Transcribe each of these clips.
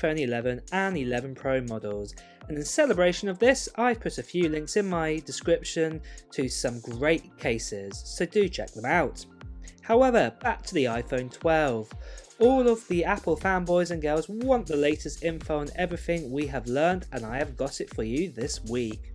iPhone 11 and 11 Pro models, and in celebration of this I've put a few links in my description to some great cases, so do check them out. However, back to the iPhone 12. All of the Apple fanboys and girls want the latest info on everything we have learned, and I have got it for you this week.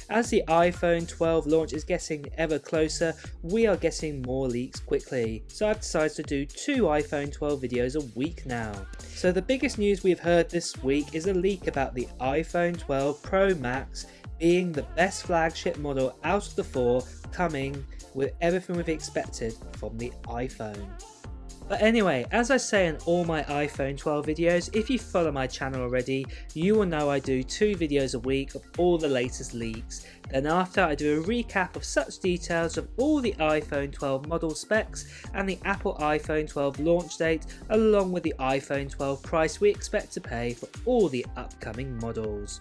As the iPhone 12 launch is getting ever closer, we are getting more leaks quickly, so I've decided to do 2 iPhone 12 videos a week now. So the biggest news we've heard this week is a leak about the iPhone 12 Pro Max being the best flagship model out of the 4, coming with everything we've expected from the iPhone. But anyway, as I say in all my iPhone 12 videos, if you follow my channel already, you will know I do 2 videos a week of all the latest leaks. Then after, I do a recap of such details of all the iPhone 12 model specs and the Apple iPhone 12 launch date, along with the iPhone 12 price we expect to pay for all the upcoming models.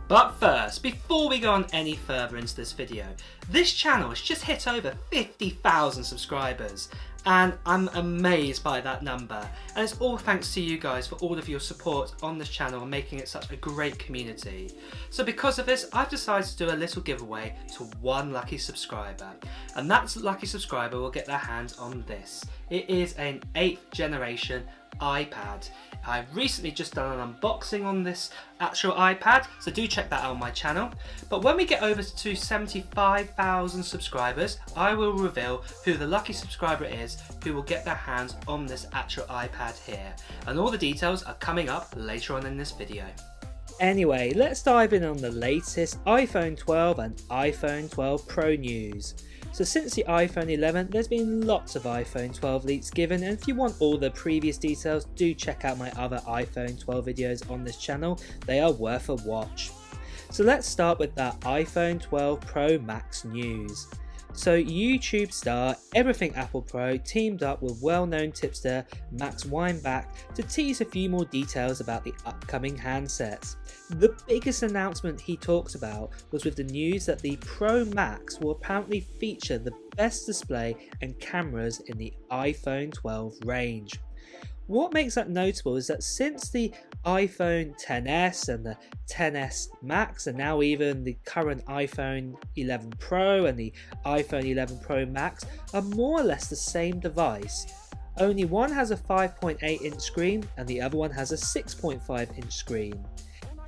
But first, before we go on any further into this video, this channel has just hit over 50,000 subscribers, and I'm amazed by that number, and it's all thanks to you guys for all of your support on this channel and making it such a great community. So because of this, I've decided to do a little giveaway to one lucky subscriber, and that lucky subscriber will get their hands on this. It is an 8th generation iPad. I've recently just done an unboxing on this actual iPad, so do check that out on my channel. But when we get over to 75,000 subscribers, I will reveal who the lucky subscriber is who will get their hands on this actual iPad here. And all the details are coming up later on in this video. Anyway, let's dive in on the latest iPhone 12 and iPhone 12 Pro news. So since the iPhone 11, there's been lots of iPhone 12 leaks given, and if you want all the previous details, do check out my other iPhone 12 videos on this channel. They are worth a watch. So let's start with that iPhone 12 Pro Max news. So YouTube star Everything Apple Pro teamed up with well-known tipster Max Weinbach to tease a few more details about the upcoming handsets. The biggest announcement he talked about was with the news that the Pro Max will apparently feature the best display and cameras in the iPhone 12 range. What makes that notable is that since the iPhone XS and the XS Max, and now even the current iPhone 11 Pro and the iPhone 11 Pro Max are more or less the same device. Only one has a 5.8 inch screen and the other one has a 6.5 inch screen.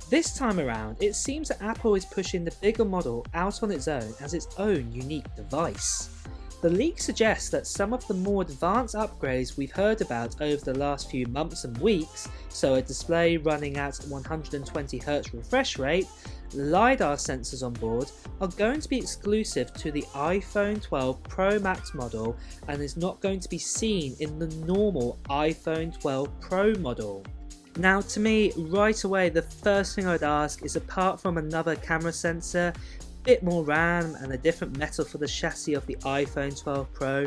This time around, it seems that Apple is pushing the bigger model out on its own as its own unique device. The leak suggests that some of the more advanced upgrades we've heard about over the last few months and weeks, so a display running at 120Hz refresh rate, LiDAR sensors on board, are going to be exclusive to the iPhone 12 Pro Max model and is not going to be seen in the normal iPhone 12 Pro model. Now to me, right away, the first thing I'd ask is, apart from another camera sensor, bit more RAM and a different metal for the chassis of the iPhone 12 Pro,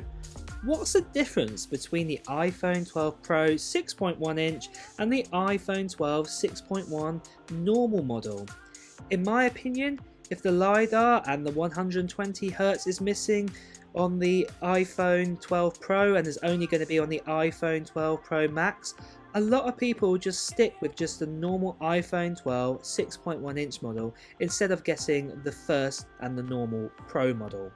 what's the difference between the iPhone 12 Pro 6.1 inch and the iPhone 12 6.1 normal model? In my opinion, if the LiDAR and the 120Hz is missing on the iPhone 12 Pro and is only going to be on the iPhone 12 Pro Max, a lot of people will just stick with just the normal iPhone 12 6.1 inch model instead of getting the first and the normal Pro model.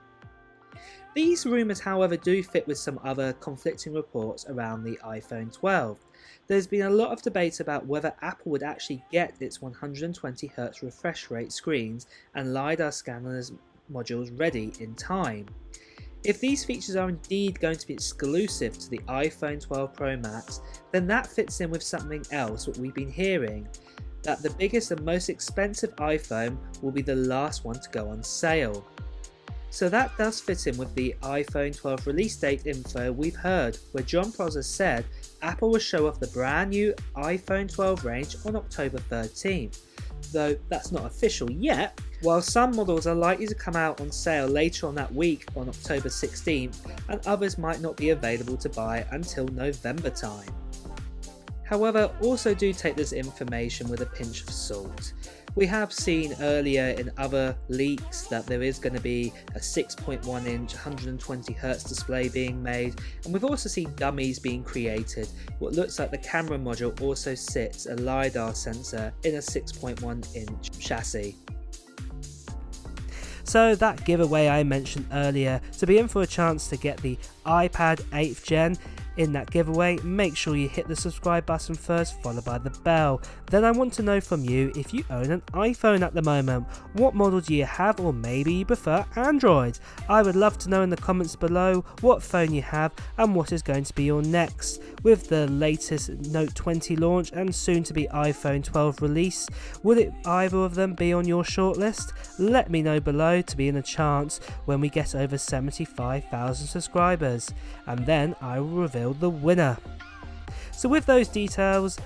These rumours, however, do fit with some other conflicting reports around the iPhone 12. There's been a lot of debate about whether Apple would actually get its 120Hz refresh rate screens and LiDAR scanners modules ready in time. If these features are indeed going to be exclusive to the iPhone 12 Pro Max, then that fits in with something else what we've been hearing, that the biggest and most expensive iPhone will be the last one to go on sale. So that does fit in with the iPhone 12 release date info we've heard, where John Prosser said Apple will show off the brand new iPhone 12 range on October 13th. Though that's not official yet, while some models are likely to come out on sale later on that week on October 16th, and others might not be available to buy until November time. However, also do take this information with a pinch of salt. We have seen earlier in other leaks that there is going to be a 6.1 inch 120Hz display being made, and we've also seen dummies being created. What looks like the camera module also sits a LiDAR sensor in a 6.1 inch chassis. So that giveaway I mentioned earlier, to be in for a chance to get the iPad 8th Gen in that giveaway, make sure you hit the subscribe button first, followed by the bell. Then I want to know from you if you own an iPhone at the moment. What model do you have, or maybe you prefer Android? I would love to know in the comments below what phone you have and what is going to be your next. With the latest Note 20 launch and soon to be iPhone 12 release, will it either of them be on your shortlist? Let me know below to be in a chance when we get over 75,000 subscribers, and then I will reveal the winner. So with those details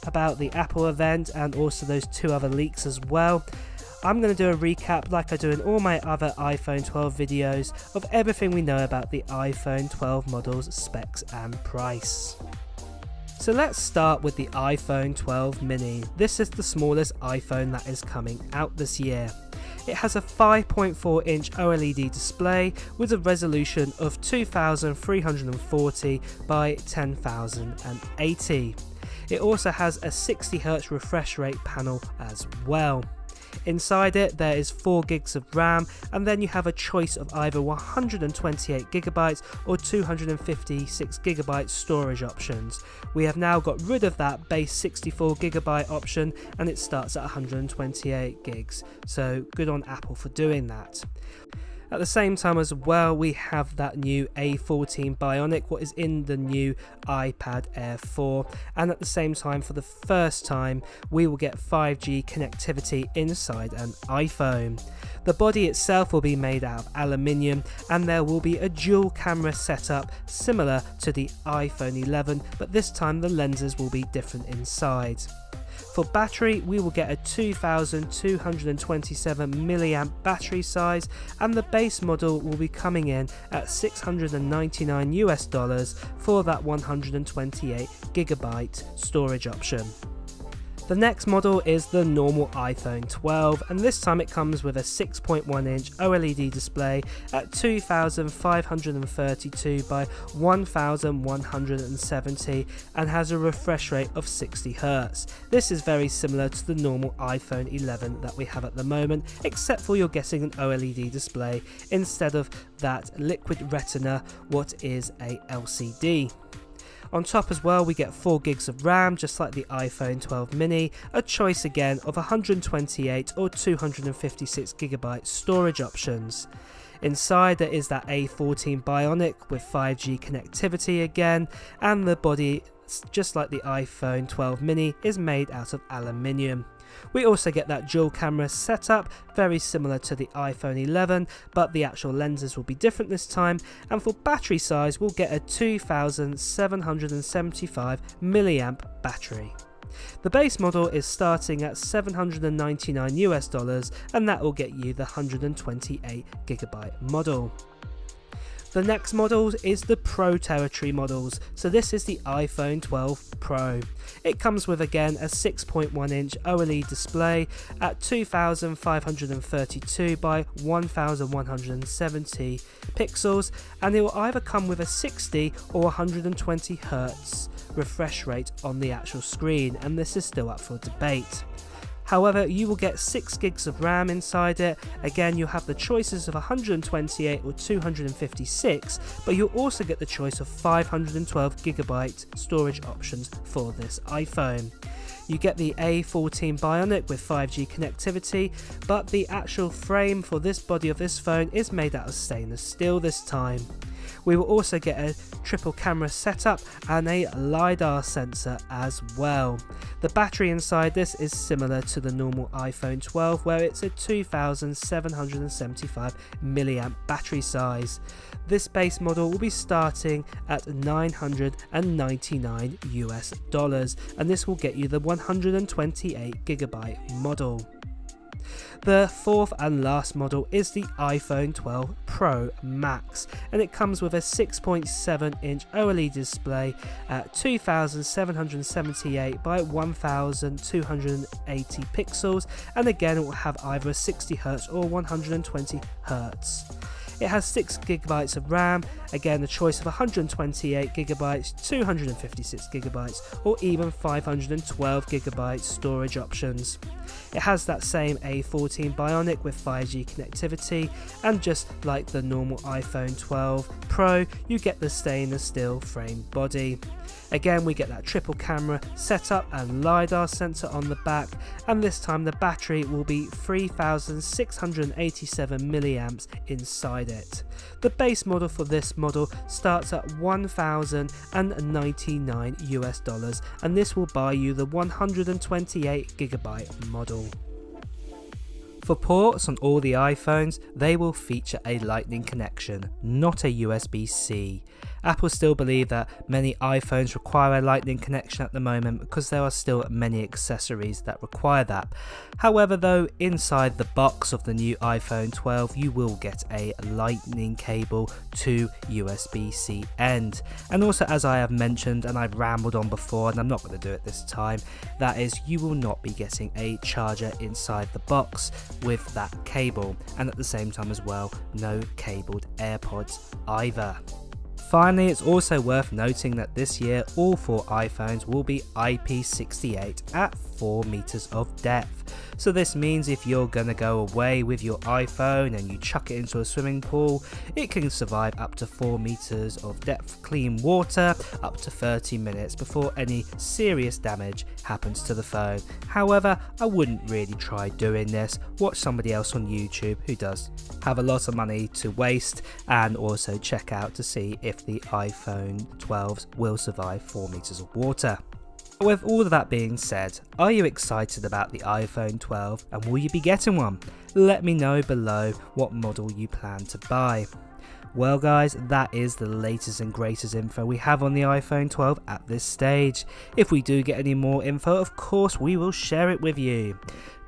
about the Apple event and also those two other leaks as well, I'm going to do a recap like I do in all my other iPhone 12 videos of everything we know about the iPhone 12 models, specs and price. So let's start with the iPhone 12 mini. This is the smallest iPhone that is coming out this year. It has a 5.4 inch OLED display with a resolution of 2340 by 1080. It also has a 60Hz refresh rate panel as well. Inside it there is 4 gigs of RAM, and then you have a choice of either 128GB or 256GB storage options. We have now got rid of that base 64GB option and it starts at 128 gigs, so good on Apple for doing that. At the same time as well, we have that new A14 Bionic, what is in the new iPad Air 4, and at the same time, for the first time, we will get 5G connectivity inside an iPhone. The body itself will be made out of aluminium, and there will be a dual camera setup similar to the iPhone 11, but this time the lenses will be different inside. For battery, we will get a 2227 mAh battery size, and the base model will be coming in at $699 for that 128GB storage option. The next model is the normal iPhone 12, and this time it comes with a 6.1 inch OLED display at 2532 by 1170 and has a refresh rate of 60Hz. This is very similar to the normal iPhone 11 that we have at the moment, except for you're getting an OLED display instead of that liquid retina, what is a LCD. On top as well, we get 4 gigs of RAM, just like the iPhone 12 mini, a choice again of 128 or 256GB storage options. Inside there is that A14 Bionic with 5G connectivity again, and the body, just like the iPhone 12 mini, is made out of aluminium. We also get that dual camera setup, very similar to the iPhone 11, but the actual lenses will be different this time, and for battery size we'll get a 2775 mAh battery. The base model is starting at $799 and that will get you the 128GB model. The next model is the Pro territory models, so this is the iPhone 12 Pro. It comes with again a 6.1 inch OLED display at 2532 by 1170 pixels, and it will either come with a 60 or 120Hz refresh rate on the actual screen, and this is still up for debate. However, you will get 6 gigs of RAM inside it. Again, you'll have the choices of 128 or 256, but you'll also get the choice of 512GB storage options for this iPhone. You get the A14 Bionic with 5G connectivity, but the actual frame for this body of this phone is made out of stainless steel this time. We will also get a triple camera setup and a LiDAR sensor as well. The battery inside this is similar to the normal iPhone 12, where it's a 2775 mAh battery size. This base model will be starting at $999 and this will get you the 128GB model. The fourth and last model is the iPhone 12 Pro Max, and it comes with a 6.7-inch OLED display at 2778 by 1280 pixels, and again it will have either 60Hz or 120Hz. It has 6GB of RAM, again the choice of 128GB, 256GB or even 512GB storage options. It has that same A14 Bionic with 5G connectivity, and just like the normal iPhone 12 Pro, you get the stainless steel frame body. Again, we get that triple camera setup and LiDAR sensor on the back, and this time the battery will be 3687 milliamps inside it. The base model for this model starts at $1,099 and this will buy you the 128GB model. For ports on all the iPhones, they will feature a Lightning connection, not a USB-C. Apple still believe that many iPhones require a Lightning connection at the moment because there are still many accessories that require that. However though, inside the box of the new iPhone 12 you will get a Lightning cable to USB-C end. And also, as I have mentioned and I've rambled on before and I'm not going to do it this time, that is, you will not be getting a charger inside the box with that cable, and at the same time as well, no cabled AirPods either. Finally, it's also worth noting that this year all 4 iPhones will be IP68 at 4 meters of depth. So this means if you're gonna go away with your iPhone and you chuck it into a swimming pool, it can survive up to 4 meters of depth clean water up to 30 minutes before any serious damage happens to the phone. However, I wouldn't really try doing this. Watch somebody else on YouTube who does have a lot of money to waste, and also check out to see if the iPhone 12s will survive 4 meters of water. With all of that being said, are you excited about the iPhone 12 and will you be getting one? Let me know below what model you plan to buy. Well guys, that is the latest and greatest info we have on the iPhone 12 at this stage. If we do get any more info, of course we will share it with you.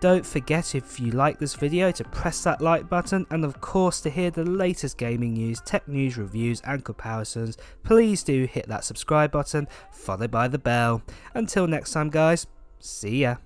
Don't forget, if you like this video, to press that like button, and of course to hear the latest gaming news, tech news, reviews and comparisons, please do hit that subscribe button followed by the bell. Until next time guys, see ya.